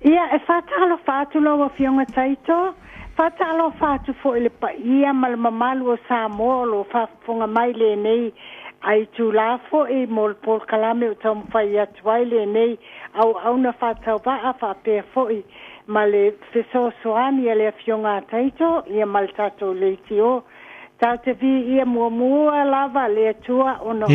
Ia e fatalo fatu lo fionga taito. Fatalo fatu fo ile pa ia mal mamalu o Samoa lo fa fonga mai le nei ai tu la fo e mol por kalame o tam fai atu le nei au na fatau va a fa pe fo i male feso soani ele fionga taito ia mal tato le tio ta te vi ia mua lava le tua ona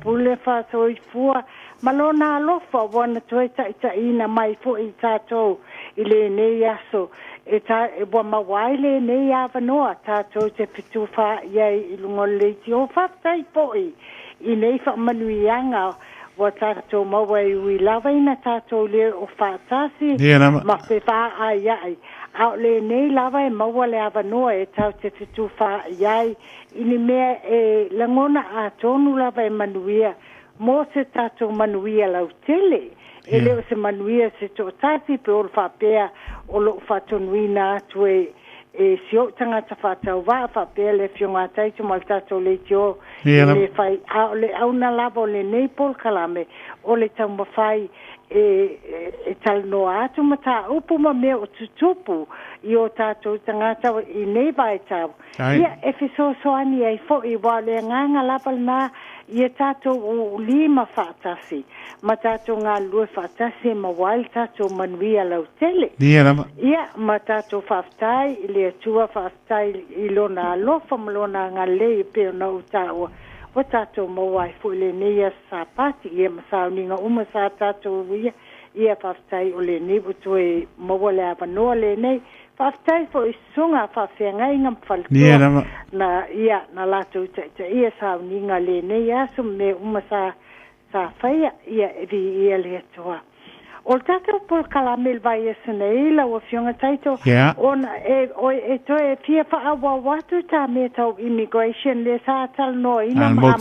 pule fa so i fua malona lofa wana tueta ina mai fo i tato ile nei aso e ta e bo mawaile nei ava noa tato te pitufa ia i lungo le tio fa tai poi i nei fa manuianga wa tato mawai ui lava ina tato le o fatasi ma fe fa ai ai au le nei lava e mawale ava noa e tau te pitufa iai ini mea e langona a tonu lava e manuia mo se tato manuia lau tele e leo se manuia se to tati pe o whapea o lo whatonuina atu e sio tangata whatau wa whapea le fionga taitu mal tato le tio le whai le auna lava o le neipol kalame o le tau mawhai e tal noa atu mata upu ma mea o tutupu i o tato tangata i nei vai tau ia e fiso soani ai fo i wa le nganga lava na ia tato o lima fatasi ma tato ngā lue fatasi ma wail tato manuia lau tele ia ma tato faftai le atua faftai i lona alofa ma lona ngā lei peo na utaua o tato ma wai fu le neia sapati ia masauninga uma sa tato ia faftai o le nei utue ma wale avanoa le nei faftai fo isunga fafengai ngam faltua na ia na lato ia sauninga le nei aso me uma sa faya ia ia le toa o tato por kalamel vai esnei la o fionga taito on e to e fia fa awa watu ta me tau immigration le sa tal no ina ma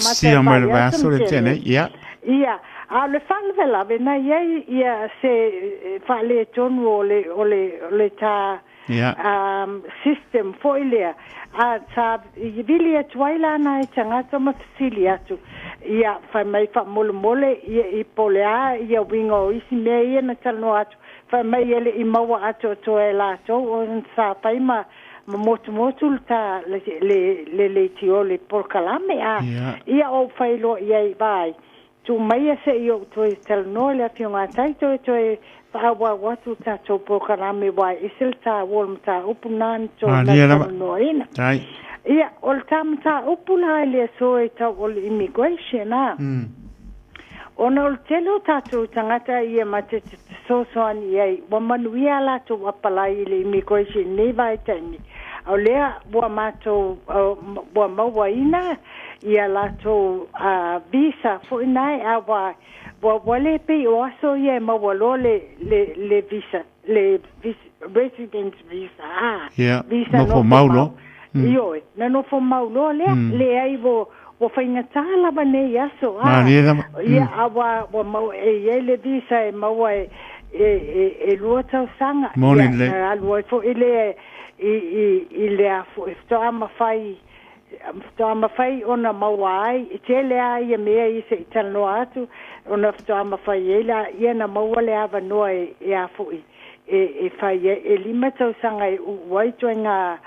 ia a le falvela vena ia se fa le tonu ole ta system foilea a sa vilia twaila na tangata ma fasilia tu ia fa mai fa mole ia i polea ia wingo isi me ia na tano atu fa mai ele i maua atu to ela to on sa fa ma motu ta le tio le por kalame ia o failo ia vai tu mai se io to tel no le fionga taito to awa watu tato por kalame vai isil ta wolmta upunan to no ina ia ol tamta upula le so e ta ol immigration ona ol telo tato tangata ia mate so ani ai wa manuia la to apala ile immigration ne vai tani au lea bua mato bua mawaina ia la to visa fo nai awa wale pe o aso ia mawalo le visa le residence visa visa no maulo io na no fo maulo le ai vo fainga tala bane yaso ia awa wa e le visa e mawa e luota sanga ia alwa fo ile afo sto ama fai ona mawai tele ai me i se tano atu ona sto ama fai ela ia na mawale ava no e afo e fai e limata sanga wai toenga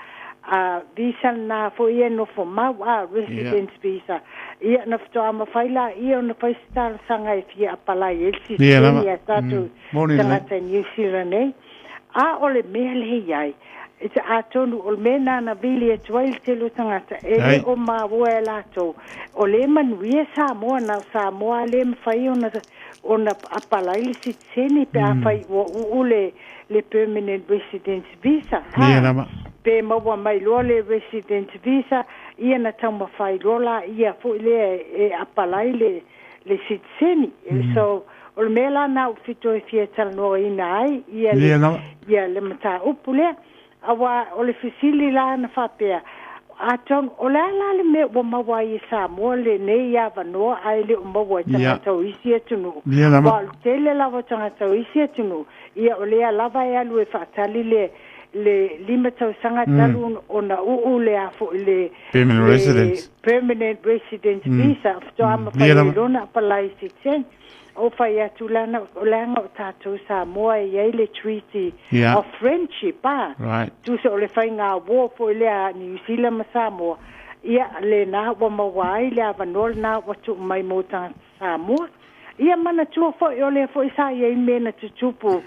visa na fo ia no fo mawa residence visa ia na sto ama fai la ia na fai star sanga e fia apala elsi ia tatu sanga New Zealand a ole mele iai it's atonu ol mena na vili e tuail telu tangata e o ma wela to o le manuia Samoa le mfai ona apala ili sitseni pe afai ule le permanent residence visa pe mawa mai lo le residence visa ia na tama fai lola ia fu le apala ile le sitseni so ol mela na fito e fietal no ina ai ia le mata upule awa o le fisili la na fapea atong o la le me o mawa i Samoa le nei ia vanoa ai le o mawa tanga tau isi atunu wa tele lava tanga tau isi atunu ia o lea lava e alu e fatali le lima tau sanga talu ona le afo le permanent residence visa fto ama fai lona palai sitsen o fai atu lana o langa o tātou Samoa i le treaty of friendship tu se o le whai ngā wō fo le a New Zealand ma Samoa ia le nā wa mawai le a vanol nā watu mai mō tanga Samoa ia mana tua fo i o le fo i sa i mena tutupu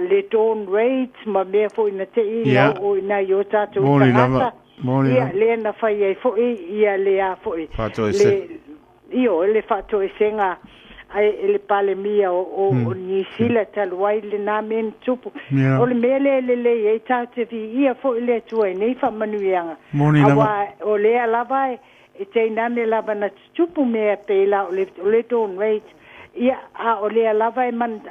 le Dawn Raids ma mea fo ina te ina o ina i o tātou tangata ia le na whai ai fo ia le a fo i le whato e senga ai le pale mia o New Zealand taluai le nā men tupu o le mele le e tāte vi ia fo i le tua nei wha manuianga awa o le lava e te nane lava na tupu mea pēla o le Dawn Raids ia o le lava e man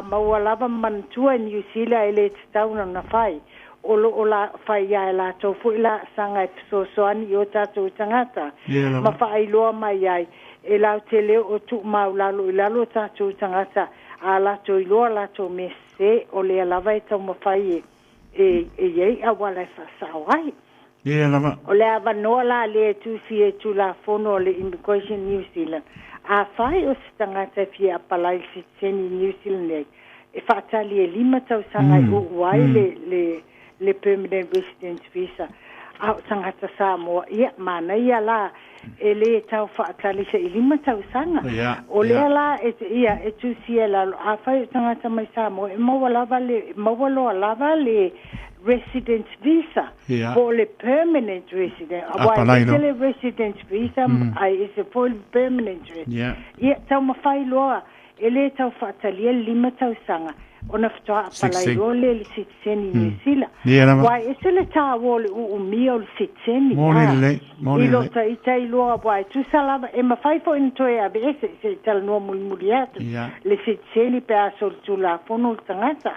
maua lava man tua New Zealand e le tauna na whai o la whai ia e la tau fu i la sanga e soani i o tātou tangata ma whai loa mai ai e lau te leo o tu mau lalo i lalo tātou tangata a lato i loa lato me se o le lava e tau mawhai e iei a wala e whasao ai o le awa noa la le tu si e tu la fono o le Immigration New Zealand a whai o si tangata fia a palai si teni New Zealand e whaatali e 5 tau sanga i uai le permanent residence visa a tangata Samoa ia mana ia la e le tau whaatali se i 5 tau sanga o le la e tu si e la a whai tangata mai Samoa e mawaloa lava le residence visa for le permanent resident why le residence visa is a full permanent resident ia tau mawhai loa e le tau whaatali e 5 tau sanga ona ftoa palai ole le sitseni New Zealand wai ese le ta wole u mio le sitseni moni le ta itai loa wai tu salava e ma fai fo in toe a be se tal no muliatu le sitseni pe asol tu la fono tangata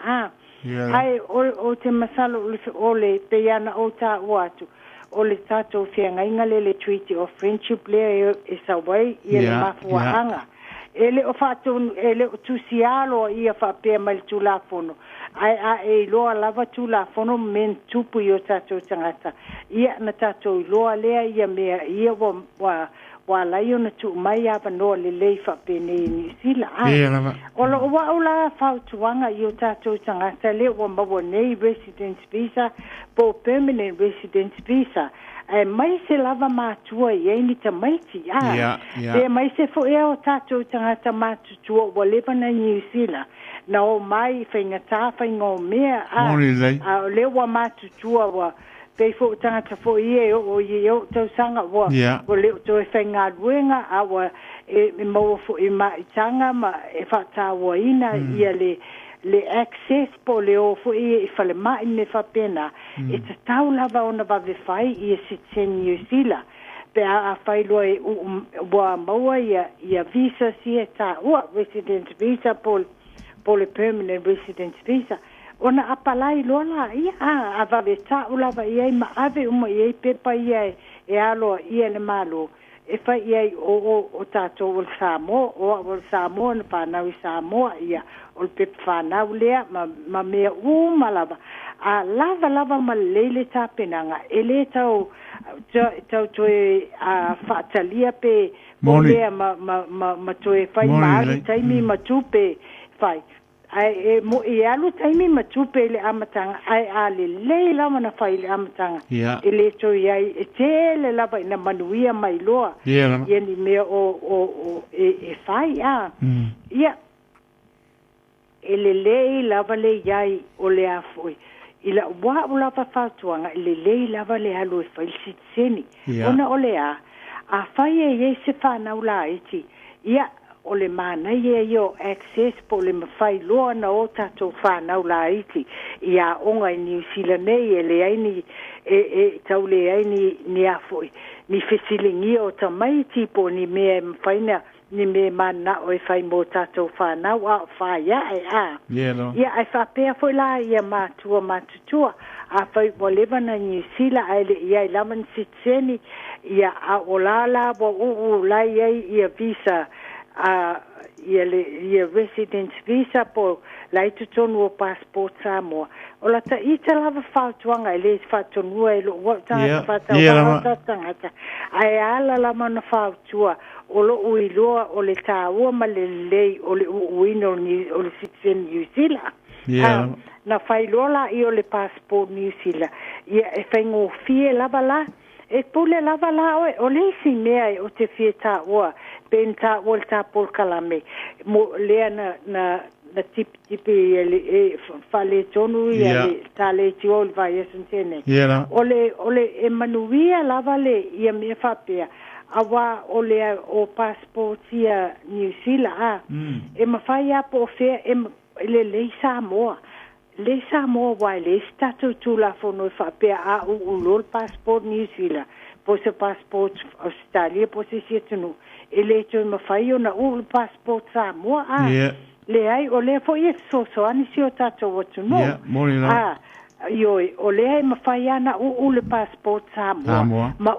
ai o te masalo o le peiana o ta watu o le tato fianga inga le treaty of friendship le e sa wai i le mafuanga ele o fatu ele tu sialo ia fa pe mal tu la fono ai lo lava tu la fono men tupu yo tato tangata ia na tato lo le ia me ia wa la yo na tu mai ava no le fa pe ni sila o lo wa la fa tuanga yo tato tangata le wa mabo nei residence visa po permanent residence visa mai se lava matua e ni te maiti e mai se fo e o tātou tangata matua o lewa na New Zealand na o mai whainga tāwhainga o mea a le wa matua wa pei fo tangata fo i o tau sanga wa o le o e whainga ruenga a wa e maua fo i maitanga ma e whatawa ina ia le access po le o fo i fale mai me fa pena e te tau lava ona va ve fai i se New Zealand pe a fai lo e wa maua ia visa si e ta residence visa po le permanent residence visa ona apalai lo la ia a va ve ta lava ia ma ave ia pepa ia e alo ia le malo e fai ia o tato o Samoa na whanau i Samoa ia o le whanau lea ma mea malava a lava ma leile tā penanga e le tau toe a whaatalia pe o lea ma toe whai maari taimi ma tupe whai ai mo e alu taimi ma tupe le amatanga ai ale le lava na fai le amatanga e le to ai e tele lava ina manuia mai loa ia ni me o e fai ia e le lava le iai o le afoi ila wa ula pa fatuanga le lava le alu e fai sitseni ona o le a fai e se fa na ula iti ia o le mana yo access po le mawhai loa na o tato whanau la iti ia onga i New Zealand e le aini tau le aini ni afoi ni fesilingi o ta mai tipo ni me mwhaina ni me mana o e whai mo tato whanau a whai ia ai whapea foi la ia matutua a whai walewa na New Zealand ai le ia i laman sitseni ia a olala wa lai ia visa ia residence visa po lai tu tonu o passport Samoa o la ta ita lava whautuanga le whatonua lo wa tangata whatau tangata ai ala la mana whautua o lo uiloa o le tāua ma le lei o le uino o le citizen New Zealand na whailola i o le passport New Zealand ia e whaingo fie lava la e pule lava la o le si mea o te fie tāua penta o le tāpol kalame mo lea na tipi e fale tonu i le tale tio le vai esentene ole e manuia lava le ia me whapea awa ole o passport ia New Zealand e mawhai apo o fea le Samoa le Samoa wai le statu tula fono whapea a ulol passport New Zealand po se passport Australia po se sietunu ele to mawhai o na ul passport Samoa le ai o le fo ye so ani si o tato watu no yo o le ai mawhai ana le passport Samoa ma ma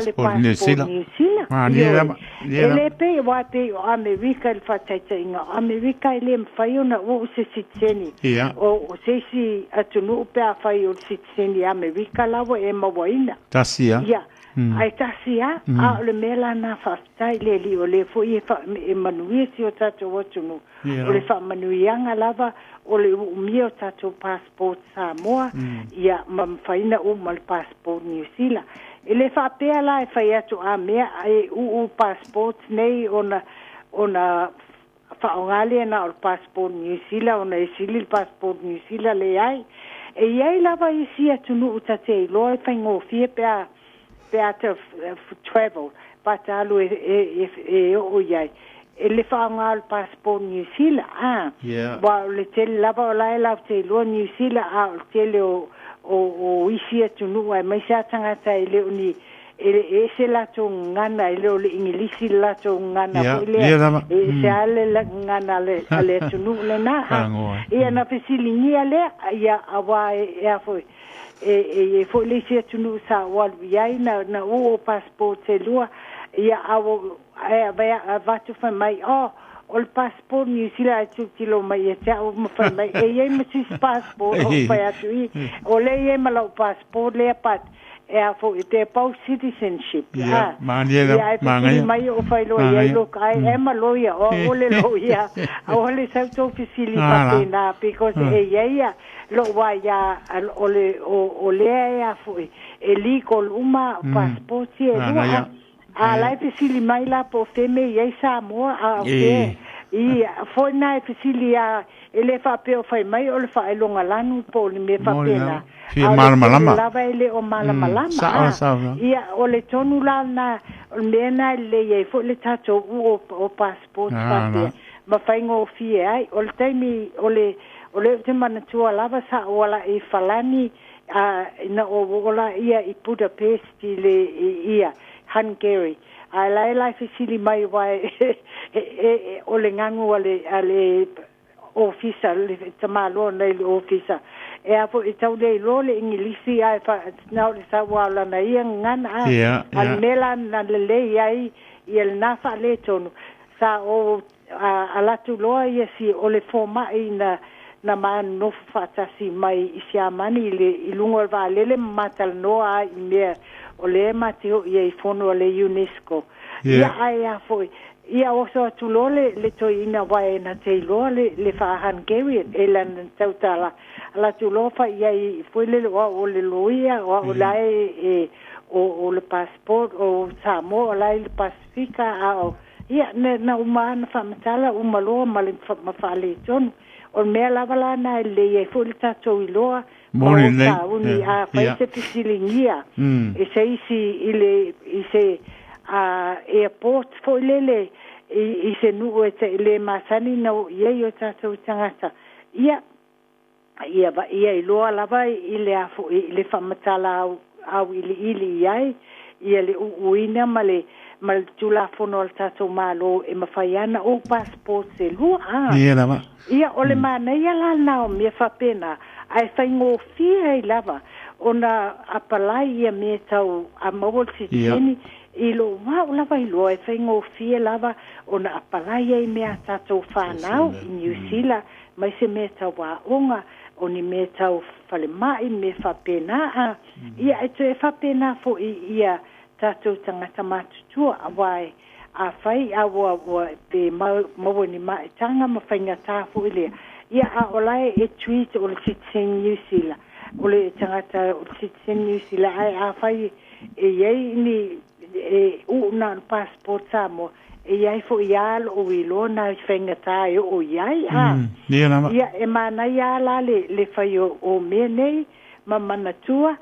le passport New Zealand ele pe wa pe o America il fataita inga America ele mawhai o na se sitseni o se si atunu pe a whai o sitseni America lawa e mawaina tasia ai tasia a le mela na faftai le li o le fo e manuia si o tato watunu o le fa manuianga lava o le umio tato passport Samoa ia mamfaina mal passport New Zealand ele fa pea la e fai atu a mea e passport nei ona fa ongali na o passport New Zealand ona e sili passport New Zealand le ai e ia lava i si atu nu utate lo e faingo fie pea to travel but alu o yai ele fa ngal passport New Zealand wa le tel lava la te lo New Zealand a tele o isia tunu ai mai sa tanga tai le uni ele se la to ngana ele o le ingilisi la to ngana ele se ale la ngana le tunu le na ia na fisilingia le ia awa e foi e fo le se tunu sa wal viai na o passport se lua ia awo va tu fa mai o passport New Zealand tu kilo mai e o ma fa mai e me si passport o fa tu o le e ma lo passport le pat e fo te pau citizenship mangai mai o fa lo ia lo kai e ma lo ia o le lo ia o le sa to officially na because ia lo waya o le ia fo e legal uma passport e a lai fisili mai la po feme ia Samoa a i foi na fisili a ele fa pe o fai mai o le fa longa lanu po le me fa pena malama lava ele o malama ia o le tonu la na le na le ia fo le tato o passport fa ma fai ngo fie ai o le taimi o le te manatua lava sa wala e falani na o wala ia i Budapest le ia Hungary ai lai fisili mai vai o le ngangu ale ofisa le tamalo nei ofisa e apo i tau le lo le ingilisi ai fa now le sa wala na ia ngana al mela na le ai i el nafa le tonu sa o ala tu lo ia si o le forma ina na man no fatasi mai i sia mani le ilungo va le matal no a i me o le matio i fono le UNESCO ia ai foi ia oso tu lo le to ina vai na te lo le fa Hungarian elan tautala la tu lo fa ia foi le o le loia o lai o le passport o Samoa lai le Pacifica ia na umana fa matala umalo mal ma fa le ton o me la vala na le foi le tato i loa Morning, uni a faise pisilingia e sei si ile ise airport foi lele i se nu e te le masani no ye yo tato tangata ia i loa lava i le afu i le famatala au ili ai ia le uina male mal tula fono al tato malo e mafaiana o passport se lua ia ole mana ia la nao me fa pena ai faingo fie lava ona apalai ia me tau a mobile citizen i lo lava i lo e faingo fie lava ona apalai ia me tato whanau i New Zealand mai se me tau wāonga o ni me tau whale mai me whapena ia e te whapena fo ia tātou tangata mātutua awai a whai awa pe maua ni mai tanga ma whainga tāfu ilea ia a olai e tweet o le Citizen New Zealand o le tangata o le Citizen New Zealand ai a whai e iei ni e una passport Samoa e iai fo ial o ilo na whainga tā e o iai ia e mana ia la le whai o mea nei ma manatua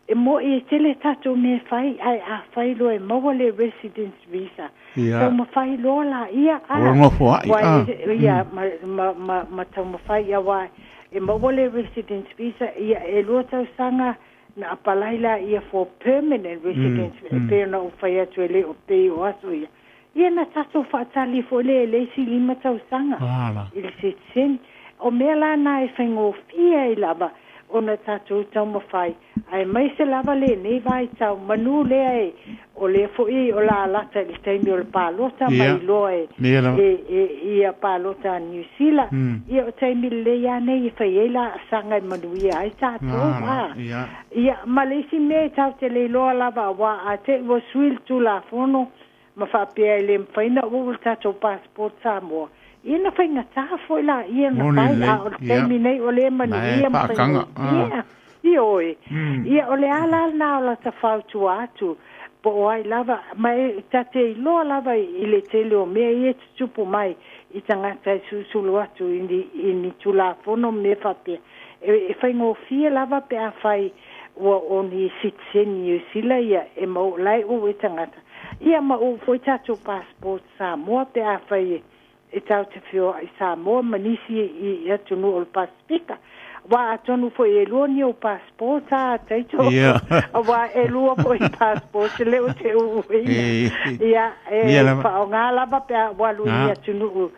e mo e tele tato me fai ai a fai lo e maua le residence visa so ma fai lo la ia ia ma tau ma fai ia wai e maua le residence visa ia e lo tau sanga na apalaila ia for permanent residence pe na o fai atu ele o pe o aso ia na tato fatali fo le si lima tau sanga il se sen o me la na e whaingo fia i lava ona tātou tau mawhai. Ai mai se lava le nei vai tau manu lea e o le fo'i o la lata i teimi o le pālota mai loa ia pālota New Zealand. Ia o teimi le ia nei i whai eila sanga i manu ia ai tātou. Ia malesi me tau te le loa lava wa a te wa suil tu la fono ma whapea i le mwhaina o tātou passport Samoa. Ia na whainga tā foi la, ia na whai a o teimi nei o le manu ia mwhainga. Ia oe. Ia o le ala na o la ta whautu atu. Po o ai lava, mai tate i loa lava i le tele o mea i e tupu mai i tangata i susulu atu i ni tula fono me whapea. E whainga o fia lava pe a whai o ni Citizen New Zealand ia e mau lai o e tangata. Ia ma o foi tatu passport Samoa pe a whai e tau te whio i Samoa manisi i atunu o le Pasifika. Wa atonu foi e lua ni o passport a teito. Wa e lua foi passport le o te uina. Ia e whao ngā lava pe a walu ni atunu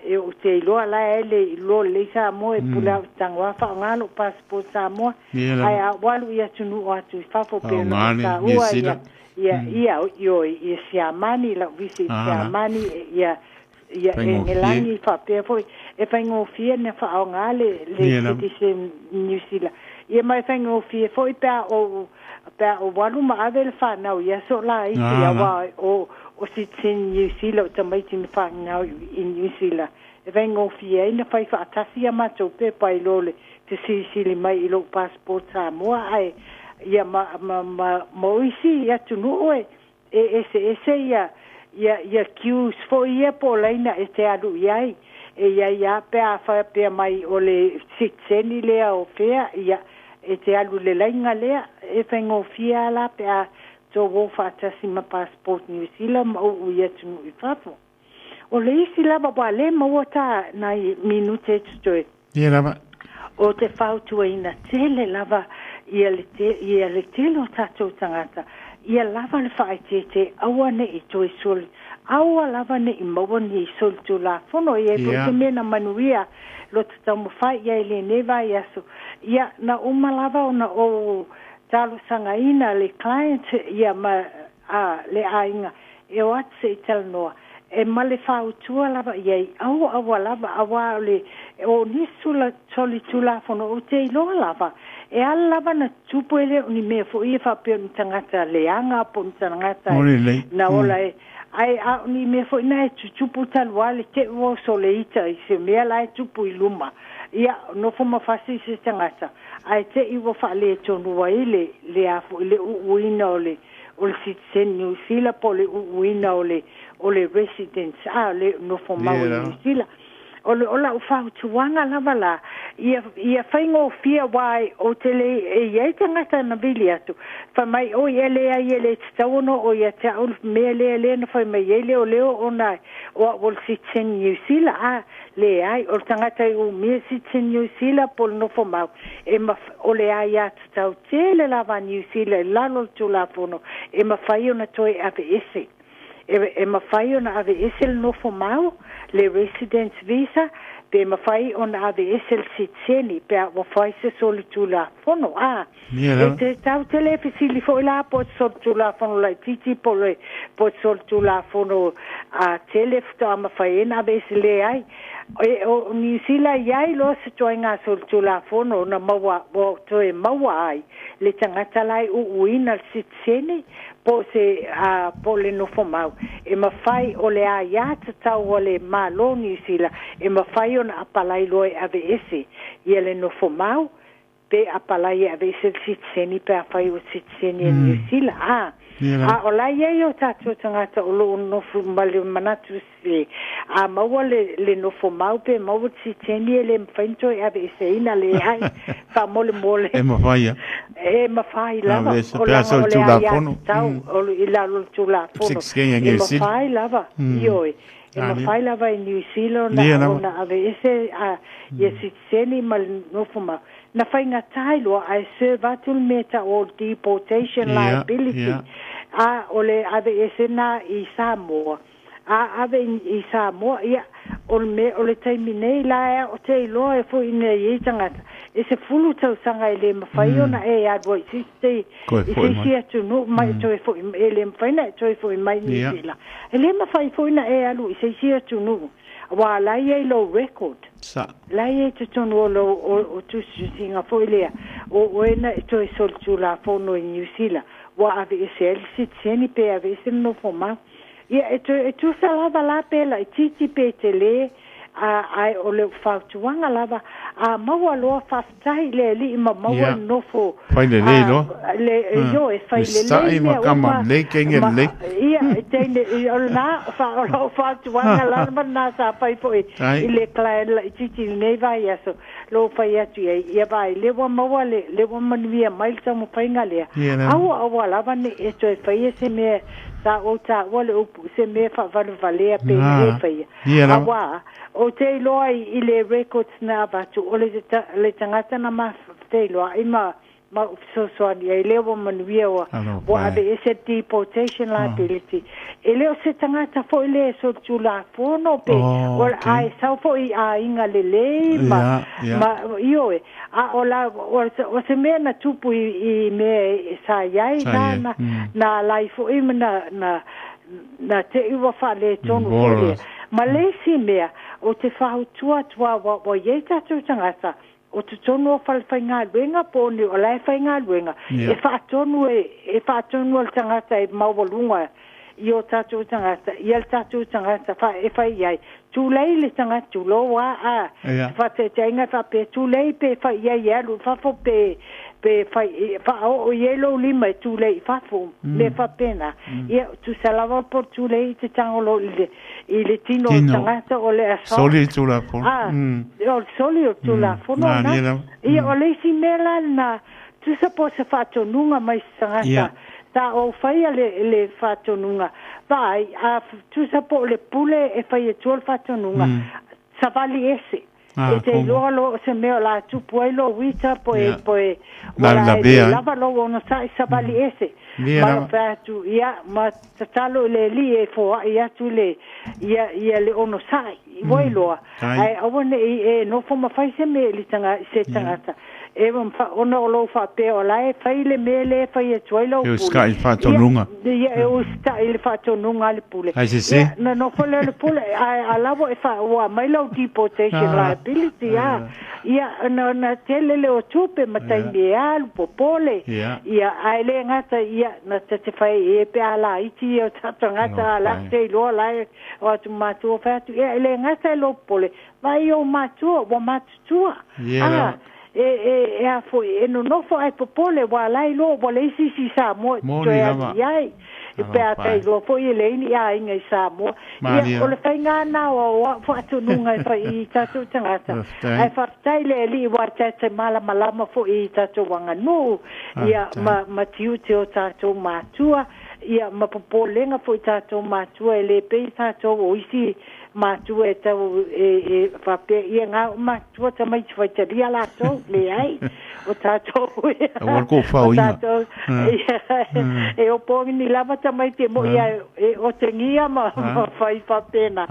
e o te iloa la e le ilo le Samoa e pula tangwa whao ngā lo passport Samoa. Ai a walu i atunu o atu i whafo pe no sa ua ia i siamani la visi siamani ia e langi whapea foi e whaingo fia na whao ngā le Citizen New Zealand ia mai whaingo fia foi pēr o walu ma ave le whanau ia so la isi a wā o Citizen New Zealand o tamaiti na whanau i New Zealand e whaingo fia ina whai whaatasi a matou pe pai lole te sili mai i lo passport Samoa ai ia ma isi ia tunu oe e se ia kius fo ia po laina e te alu iai e ia pea whai pea mai o le Citizen lea o fea ia e te alu le lainga lea e whaingo fia la pea tō wō whaatasi ma passport New Zealand ma o ia tunu i whafo o le isi lava wa le maua tā nai minute tutoe o te whautua ina tele lava ia le tele o tātou tangata ia lava le whaitete aua ne i toi soli aua lava ne i maua ni i soli tu la fono ia po te mena manuia lo te tau mawhai ia i le neva i aso ia na uma lava o na o talo sanga ina le client ia ma le ainga e o atse i tala noa e ma le whautua lava ia i aua lava aua le o nisula soli tu la fono o te iloa lava e ala lava na tupu ele ni me fo ia whapea ni tangata leanga po ni tangata na ola e ai ni me fo ina e tupu taluale te o soleita i se mea la e tupu i luma ia no fo mawhasi se tangata ai te iwa whale tonu wa ile le afo ile uina o le Citizen New Zealand po le uina o le residence le no fo maua New Zealand o la ufau tuanga lava la ia whaingo fia wai o tele e iei tangata na bili atu wha mai o ele titawono o ia te aulu mea lea na whai mai ele o leo o nai o Citizen New Zealand le ai o tangata i o mea Citizen New Zealand pol no fo mau o le ai atu tau tele lava New Zealand lalo tu la fono e ma whai o na toi ave ese e ma whai o na ave ese no fo mau le residence visa pe mawhai o na AVS el Citizen pe a whai se soli tu la fono e te tau tele fisili fo ila po soli tu la fono la titi po soli tu la fono a tele fto a mawhai na AVS le ai o ni sila yai lo se toinga sol tula fono na mawa o toe mawa ai le tangata lai uina sitseni po se po le no fomau e mafai o le a ya tau o le malo ni sila e mafai ona apalai loe AVS ia le no fomau pe apalai AVS sitseni pe afai o sitseni ni sila o la ye o tatu tangata o lo no fumale manatu se maua le no fomau pe mau sitseni le mfainto AVS ina le ai fa mole e mafai lava o la o tula fono o ila lo tula fono e mafai lava io e mafai lava in New Zealand na AVS ia sitseni mal no fomau na fainga tailo ai serve atul meta o deportation liability ole AVS na i Samoa ave i Samoa ia ole taimine la o te lo e fo ina i tangata e se fulu tau sanga ele mafai ona e advo siste i se tu no mai to fo ele mafai na to fo mai ni sila ele mafai fo ina e alu i se tu no wa la ye lo record sa la ye tu tono lo o tu singa fo ile o ena to sol tu la fo no in New Zealand wa AVS sitseni pe AVS no foma ia e tu salava la pela titi pe tele ai o le fautuanga lava maua loa faftai le li ma maua nofo fai le no le yo e fai le ma kama le kenge le ia tene o na fautuanga lava na sa fai foi ile klaen titi neva ia so lo fai atu ia vai le wa maua le wa manvia mai tamo fai ngale au lava ne e to fai se me sa o ta wale upu se me fa valea pe e fai awa o te loa i le records na batu o le tangata na ma te loa i ma soani e leo manuia o AVS deportation liability e leo se tangata fo i le so tula fono pe o ai sau fo i a inga lele ma io e o se mea na tupu i me sa iai na lai fo i na te iwa fa le tonu fo ma le si mea o te whautua tua wa ye tatu tangata o te tonu o whalwhainga luenga pōni o lai whainga luenga e whaatonu al tangata e mawalunga i o tatu tangata i al tatu tangata e whai iai tūlei le tangata tūloa whate te inga pe tūlei pe whai iai alu whafo pe o yelo lima tu le fafu le fa pena ia tu salava por tu le te tangolo ile tino tangata o le soli tu la fo o soli tu la fo no ia o le si mela na tu se po se fato nunga mai tangata ta o fai le fato nunga vai tu se po le pule e fai tu fato nunga savali ese e te lo se meo la tu puoi lo wita poi la bea lava lo ono sai sabali ese ma fatu ia ma tatalo le li e fo ia tu le ia le ono sai voi lo ai avone e no fo ma fai se me li tanga se tangata e ono lo fa pe o la fai le mele fai e tuelo eu ska il fatto lunga eu sta il fatto lunga le pule no fo le pule a lavo e fa wa mai lo deportation liability ia na tele le o tupe matai de al popole ia ai le ngata ia na te fai e pe ala iti o tato ngata la te lo la o tu matu fa tu ia le ngata lo pole vai o matu o matu e a foi no fo ai popole wa lai lo wa le si sa mo ai e pe a kai lo foi le ni ai ngai sa mo ia o le fainga na o fo atu nunga i tatu tangata ai fa tai le li wa te mala ma fo i tatu wanga no ia ma tiu te o tatu matua ia ma popole nga fo tatu matua le pe tatu o isi matua e tau e fape ia ngā matua ta mai te whaitaria la tau le ai o tātou o ko whau inga e o pōngi ni lava ta mai te mo ia o te ngia ma whai whapena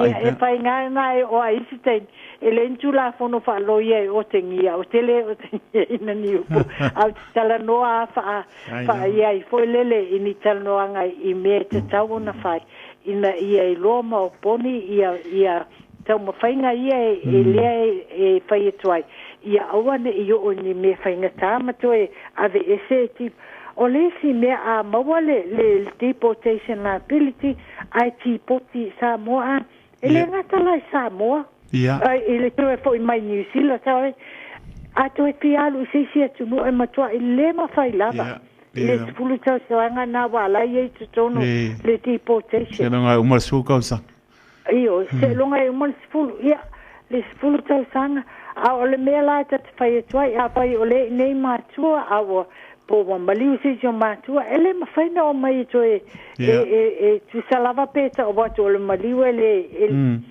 e whai ngā e o a isi tein e le intu la whono whaalo ia o te ngia o te le o te ngia ina ni upo au te tala noa wha ia i fo lele ini tala noa ngai i me te tau na whai ina ia i loma o poni ia tau mawhainga ia e lea e whai atuai. Ia awane i o ni me whainga tāmatu e ave ese ti. O le si mea a maua le deportation liability ai ti poti Samoa. E le ngata lai Samoa. E le tue fo i mai New Zealand tau e. A toi pi alu se si atu no e matua i le mawhai lava. Le sepulu tau sawanga na wala i tu tono le deportation. Se longa umar suka usa. Iyo, se longa umar sepulu. Ia, le sepulu tau sanga. A o le mea lai tatu whai atuai. A whai o le nei matua awa. Po wa maliu se jo matua. Ele mawhaina o mai toi tu salava peta o watu o le maliu ele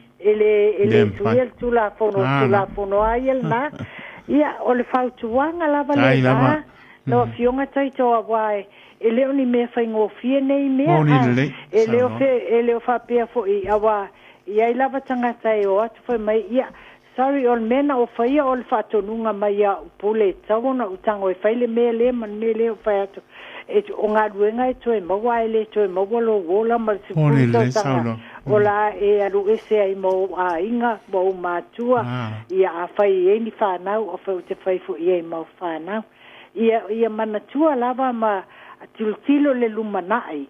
tuiel tula fono aiel na. Ia, o le whautuanga lava le na. No fionga tai toa wai. E leo ni mea whaingofia nei mea. E leo whapea fo i awa. Ia i lava tangata e o atu whai mai. Ia, sorry, ol mena o whaia o le whatonunga mai a upule. Tawona utango e whaile mea le man mea leo whai atu. E o ngā ruenga e toe maua e le toe maua lo wola ma se pūtau tanga. O la e alu ese ai mau a inga, mau mātua. Ia a whai e ni whanau o whai te whai fu i e mau whanau. Ia manatua lava ma tiltilo le lumanai.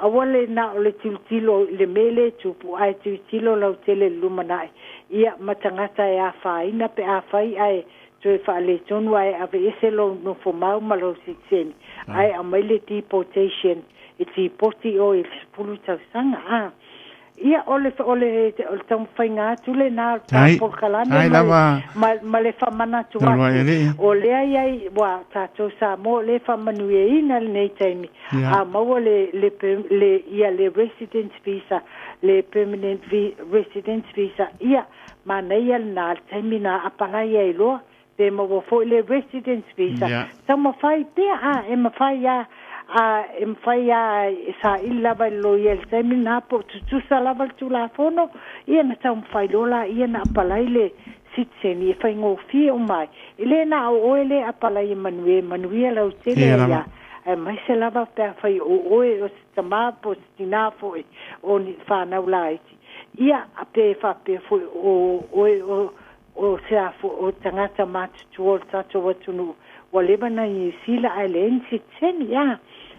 Awale na o le tiltilo le mele tupu ai tiltilo lau tele lumanai. Ia matangata e a whaina pe a whai ai tue whaale tonu ai ave ese lo no fomau ma lo sikseni. Ai a maile deportation e ti poti o e sepulu tau sanga. Ia ole tau whainga tule nā tāpol kalame ma le whamana tua. O lea iai wa tātou sa mo le whamanu e ina nei taimi. A maua le residence visa, le permanent residence visa. Ia ma nei al nā taimi nā apalai ai loa. Pe maua fo le residence visa. Tau ma whai pia e ma whai sa ilava lo yel semina po tu salava tu la fono ia na tau failola ia na apalaile sitseni e faingo fi o mai ile na o ele apalai manuela o tele ia e mai se lava pe fai o tama po stinafo o ni fa na ulaiti ia ape fa pe fo o se afo o tangata mat tu tato watunu waleba na Sila Island sitseni ia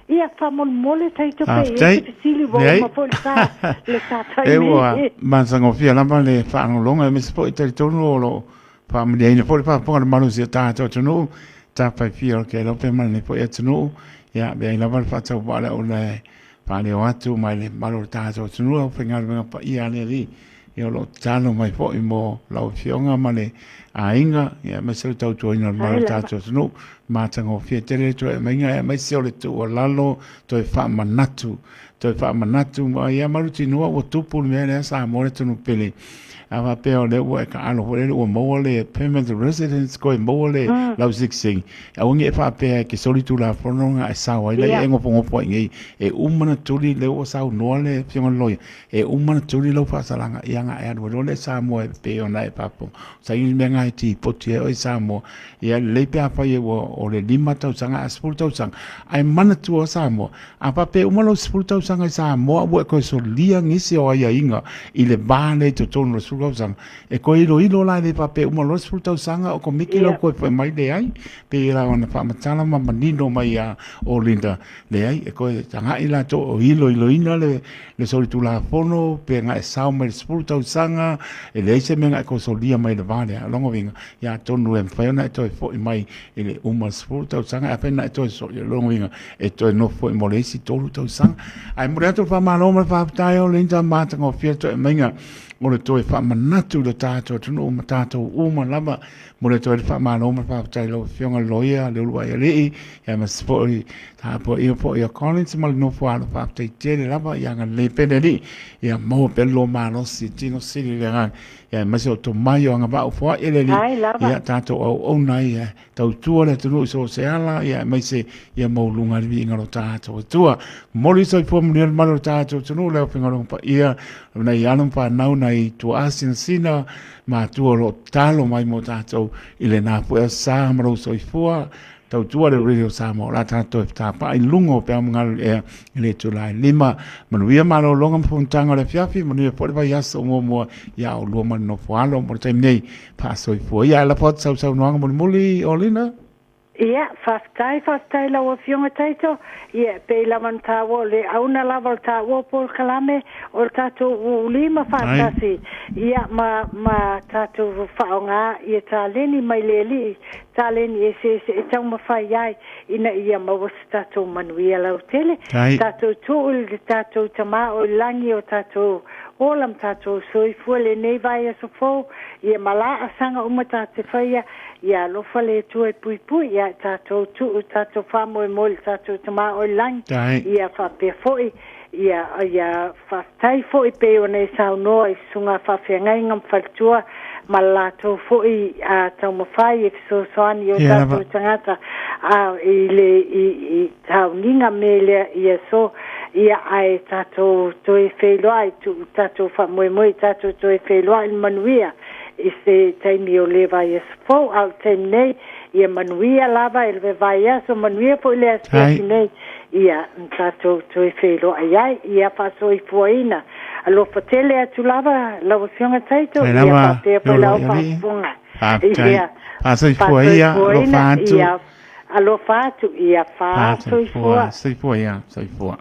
ia famol mole taito pe e sili vo ma polsa le tata e mansango fia lama le whaanolonga me sepo i taritono lo family ina po le whaaponga malu si tato tunu tapa fia ke lo pe mane po e tunu ia be lama le whaatau wale o le whale o atu mai le malu tato tunu au whengar wenga pa ia le li ia lo tano mai po i mo lau fionga mane a inga ia me se tau tu ina malu tato tunu matango fia tere to e mainga e mai se ole tu o lalo to e wha manatu ma ia maruti nua o tupu me le sa amore tunu pele ava peo le o e ka alo o le o mo le permanent residence ko e mo le lau sixing a unge fa pe ke soli tu la fononga e sa wa le engo pongo po ngi e umana tuli le o sa no le fionga loia e umana tuli lo fa salanga ia nga e ado le sa mo e pe ona e papo sa i me nga ti poti e sa mo ia le pe fa ye o le lima tau sanga aspul tau sanga ai mana tu o sa mo a pa pe umalo aspul tau sanga sa mo o ko so lia ngisi o ia inga i le bale to tono sanga e ko ilo la de pape uma los fruta sanga o ko miki lo ko mai de ai pe la ona fa matala ma manino mai a o linda le ai e ko tanga ila to o ilo ina le soli tu la fono pe nga e sao mai fruta sanga e le se menga ko solia mai de vale a longo vinga ya tonu em fa na to fo mai ele uma fruta sanga a pena to so longo vinga e to no fo molesi to sanga ai murato fa maloma fa tayo linda mata ngo fieto e menga o le toi wha manatu le tātou tunu o ma tātou uma lama mo le toi wha manoma wha tai lo fionga loia le ulua ia lei ia ma spoi tāpua ia po ia Collins ma le nofu ala wha tai tere lama ia ngā le pene li ia mo pelo manosi tino siri le ngai ia masi o to mai o ngā wau fua ele li ia tātou au nai ia tau tua le tunu so se ala ia mai se ia mo lunga li ngaro tātou tua mori soi fua muni malo tātou tunu leo whingarong pa ia nei anum pa nau nei tu asin sina ma tu lo talo mai mo tātou i le nā pua sa maro soi fua tau tua le radio Samoa la tato ta pa i lungo pe ngal le July 5 manuia malo longa puntanga le fiafi manuia po le vai aso mo ya o lo man no falo mo te nei pa so fo ya la pot sau no mo muli olina. Ia, whaftai lau a fionga taito. Ia, pe laman tāwo le auna lava tāwo por kalame o tātou ulima whātasi. Ia, ma tātou whaonga ia tāleni mai leli, tāleni e se e tau mawhai ai ina ia mawas tātou manuia lau tele. Tātou tūul tātou tama o langi o tātou olam tātou soifua le nei vai a sofo, ia mala asanga umata te whaia, ia lofa le tue pui pui, ia tātou tuu, tātou whamoe mole, tātou tama o lang, ia whapea foi, ia whaftai foi pe o nei sao noa i sunga whawhia ngai ngam whaltua, malato foi a tau mawhai e fisosoani o tātou tangata, i tau ninga mele ia so, ia ai tātou toi wheloa, tātou whamoemoe, tātou toi wheloa i manuia, i se taimi o le vai asfo, au taimi nei, ia manuia lava, i le vai aso, manuia po le asfo nei, ia tātou toi wheloa iai, ia whaso i fuaina, alo patele atu lava, lau fionga taito, ia whapea po lau whafunga. Ia, whaso i fuaina, lo whātu. Ia, alo whātu, ia whaso i fua. Whaso i fua, ia, so i fua.